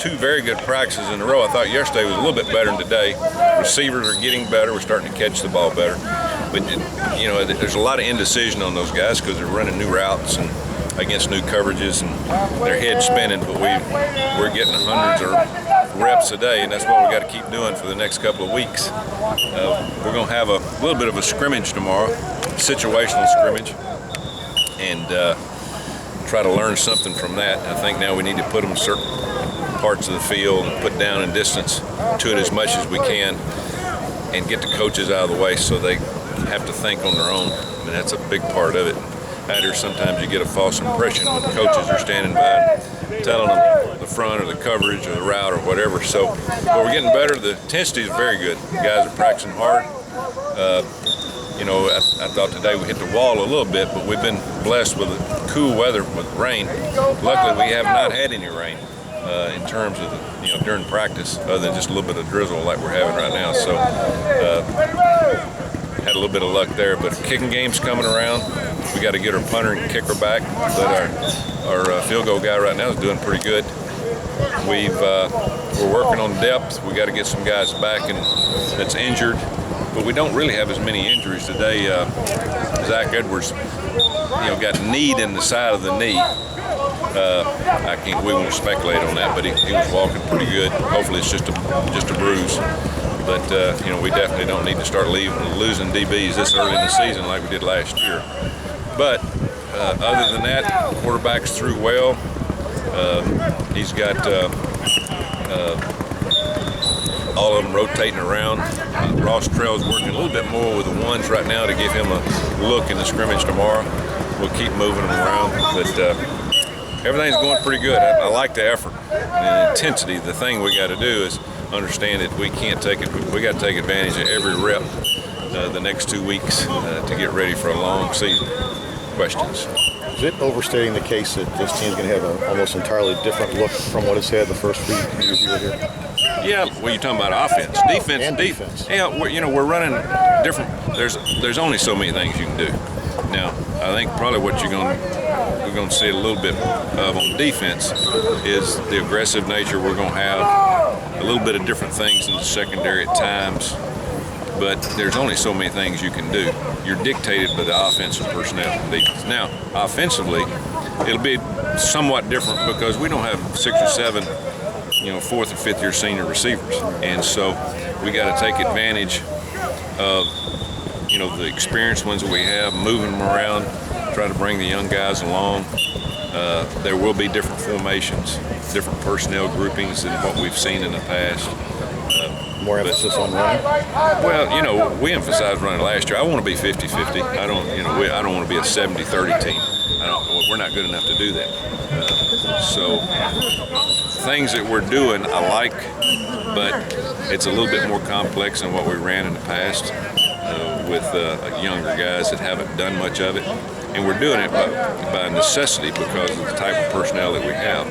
2 very good practices in a row. I thought yesterday was a little bit better than today. Receivers are getting better. We're starting to catch the ball better. But, you know, there's a lot of indecision on those guys because they're running new routes and against new coverages and their head's spinning. But we're getting hundreds of reps a day, and that's what we got to keep doing for the next couple of weeks. We're going to have a little bit of a scrimmage tomorrow, situational scrimmage, and try to learn something from that. I think now we need to put them in certain parts of the field and put down and distance to it as much as we can and get the coaches out of the way so they have to think on their own. I mean, that's a big part of it. Out here, sometimes you get a false impression when coaches are standing by telling them the front or the coverage or the route or whatever. So, but we're getting better. The intensity is very good. The guys are practicing hard. You know, I thought today we hit the wall a little bit, but we've been blessed with cool weather with rain. Luckily, we have not had any rain in terms of during practice, other than just a little bit of drizzle like we're having right now. So, had a little bit of luck there. But kicking game's coming around. We got to get our punter and kicker back. But our field goal guy right now is doing pretty good. We're working on depth. We got to get some guys back that's injured. But we don't really have as many injuries today. Zach Edwards, got knee in the side of the knee. We won't speculate on that, but he was walking pretty good. Hopefully it's just a bruise. But we definitely don't need to start losing DBs this early in the season like we did last year. But other than that, quarterback's threw well. He's got all of them rotating around. Ross Trail's working a little bit more with the ones right now to give him a look in the scrimmage tomorrow. We'll keep moving them around, but everything's going pretty good. I like the effort and the intensity. The thing we got to do is understand that we can't take it. We got to take advantage of every rep the next 2 weeks to get ready for a long season. Questions? Is it overstating the case that this team's going to have an almost entirely different look from what it's had the first few years you were here? Yeah, well, you're talking about offense, defense. Yeah, we're running different. There's only so many things you can do. Now, I think probably what we're going to see a little bit of on defense is the aggressive nature. We're going to have a little bit of different things in the secondary at times, but there's only so many things you can do. You're dictated by the offensive personnel and defense. Now, offensively, it'll be somewhat different because we don't have 6 or 7 4th and 5th year senior receivers. And so we got to take advantage of, the experienced ones that we have, moving them around, try to bring the young guys along. There will be different formations, different personnel groupings than what we've seen in the past. More emphasis on running? Well, we emphasized running last year. I want to be 50-50. I don't want to be a 70-30 team. We're not good enough to do that. So things that we're doing I like, but it's a little bit more complex than what we ran in the past with younger guys that haven't done much of it. And we're doing it by necessity because of the type of personnel that we have,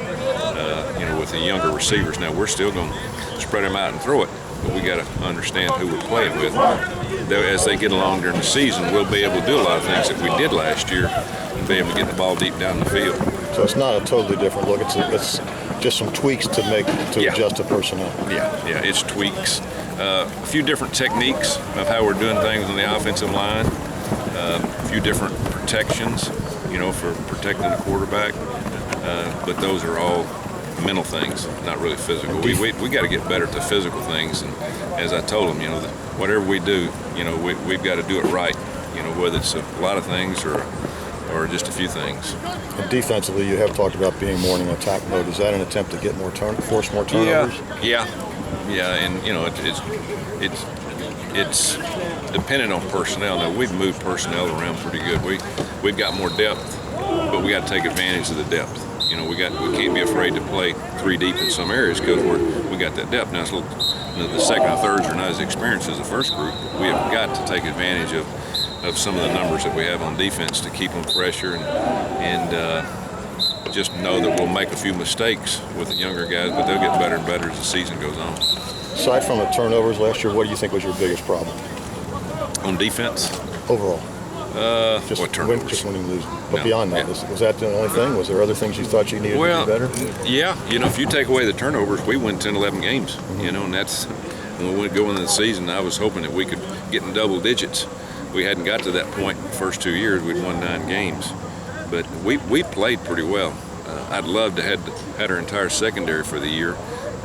with the younger receivers. Now, we're still going to spread them out and throw it, but we got to understand who we're playing with. As they get along during the season, we'll be able to do a lot of things that we did last year and be able to get the ball deep down the field. So it's not a totally different look. It's just some tweaks to adjust to personnel. Yeah, it's tweaks. A few different techniques of how we're doing things on the offensive line. A few different protections, for protecting the quarterback. But those are all mental things, not really physical. We got to get better at the physical things. And as I told them, whatever we do, we've got to do it right. Whether it's a lot of things or just a few things. And defensively, you have talked about being more in attack mode. Is that an attempt to get force more turnovers? Yeah, and it's dependent on personnel. Now we've moved personnel around pretty good. We've got more depth, but we got to take advantage of the depth. We can't be afraid to play 3 deep in some areas because we got that depth. Now the second and thirds are not as experienced as the first group. We have got to take advantage of some of the numbers that we have on defense to keep them fresher and just know that we'll make a few mistakes with the younger guys, but they'll get better and better as the season goes on. Aside from the turnovers last year, what do you think was your biggest problem? On defense? Overall. What turnovers? Just winning, losing. But No, beyond that, yeah. was that the only thing? Was there other things you thought you needed to do better? Yeah. If you take away the turnovers, we win 10, 11 games. And that's when we go into the season. I was hoping that we could get in double digits. We hadn't got to that point in the first 2 years. We'd won 9 games, but we played pretty well. I'd love to had our entire secondary for the year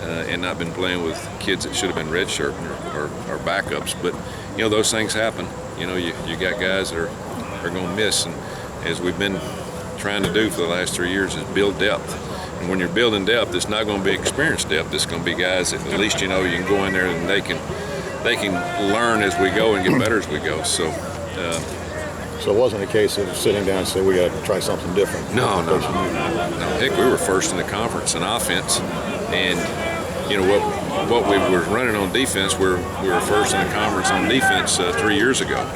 and not been playing with kids that should have been redshirting or backups. But those things happen. You got guys that are going to miss, and as we've been trying to do for the last 3 years is build depth. And when you're building depth, it's not going to be experienced depth. It's going to be guys that at least you can go in there and they can learn as we go and get better as we go. So it wasn't a case of sitting down and say we got to try something different. No. Heck, we were first in the conference in offense, and what we were running on defense, we were first in the conference on defense 3 years ago.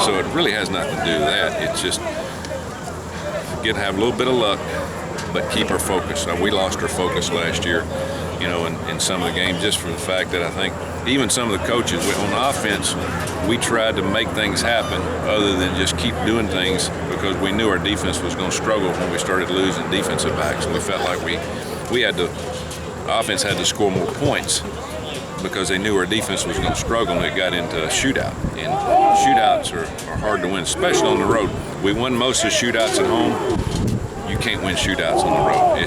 So it really has nothing to do with that. It's just have a little bit of luck, but keep our focus. Now, we lost our focus last year, in some of the games, just for the fact that I think even some of the coaches on offense, we tried to make things happen other than just keep doing things because we knew our defense was going to struggle when we started losing defensive backs, and we felt like offense had to score more points because they knew our defense was going to struggle, and it got into a shootout. And shootouts are hard to win, especially on the road. We won most of the shootouts at home. You can't win shootouts on the road.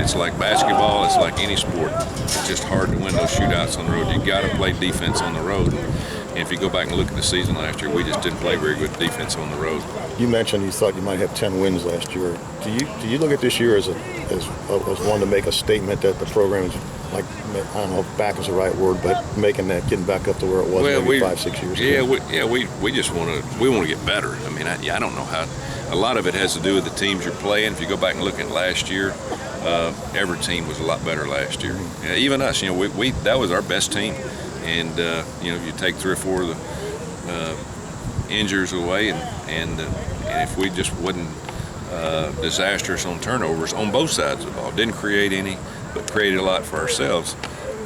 It's like basketball. It's like any sport. It's just hard to win those shootouts on the road. You got to play defense on the road. And if you go back and look at the season last year, we just didn't play very good defense on the road. You mentioned you thought you might have 10 wins last year. Do you look at this year as one to make a statement that the program is, like, I don't know if back is the right word, but getting back up to where it was maybe 5-6 years ago? We just want to get better. I mean, I don't know how. A lot of it has to do with the teams you're playing. If you go back and look at last year, every team was a lot better last year. Even us, that was our best team. And you take 3 or 4 of the injuries away, and if we just wasn't disastrous on turnovers on both sides of the ball, didn't create any, but created a lot for ourselves,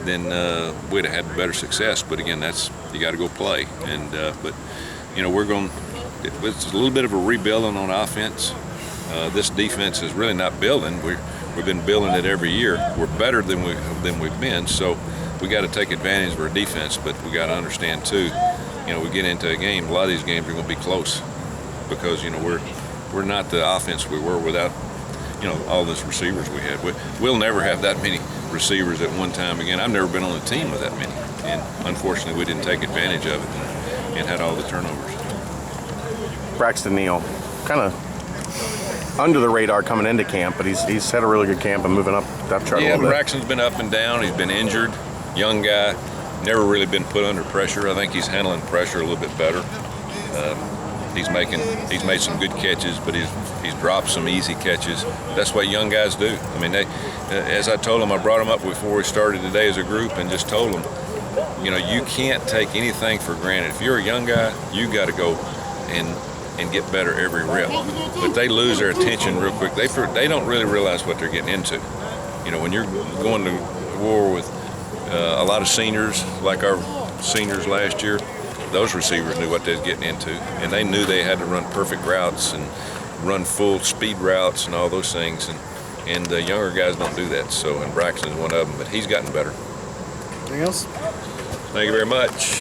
then we'd have had better success. But again, you got to go play. And but we're going. It's a little bit of a rebuilding on offense. This defense is really not building. We've been building it every year. We're better than we've been. So we got to take advantage of our defense, but we got to understand too. We get into a game. A lot of these games are going to be close because we're not the offense we were without all those receivers we had. We'll never have that many receivers at one time again. I've never been on a team with that many, and unfortunately, we didn't take advantage of it and had all the turnovers. Braxton Neal, kind of under the radar coming into camp, but he's had a really good camp and moving up depth chart a little bit. Braxton's been up and down. He's been injured. Young guy, never really been put under pressure. I think he's handling pressure a little bit better. He's made some good catches, but he's dropped some easy catches. That's what young guys do. I mean, as I told him, I brought him up before we started today as a group and just told him, you can't take anything for granted. If you're a young guy, you got to go and get better every rep. But they lose their attention real quick. They don't really realize what they're getting into. When you're going to war with a lot of seniors, like our seniors last year, those receivers knew what they was getting into, and they knew they had to run perfect routes and run full speed routes and all those things. And the younger guys don't do that. So, and Braxton's one of them, but he's gotten better. Anything else? Thank you very much.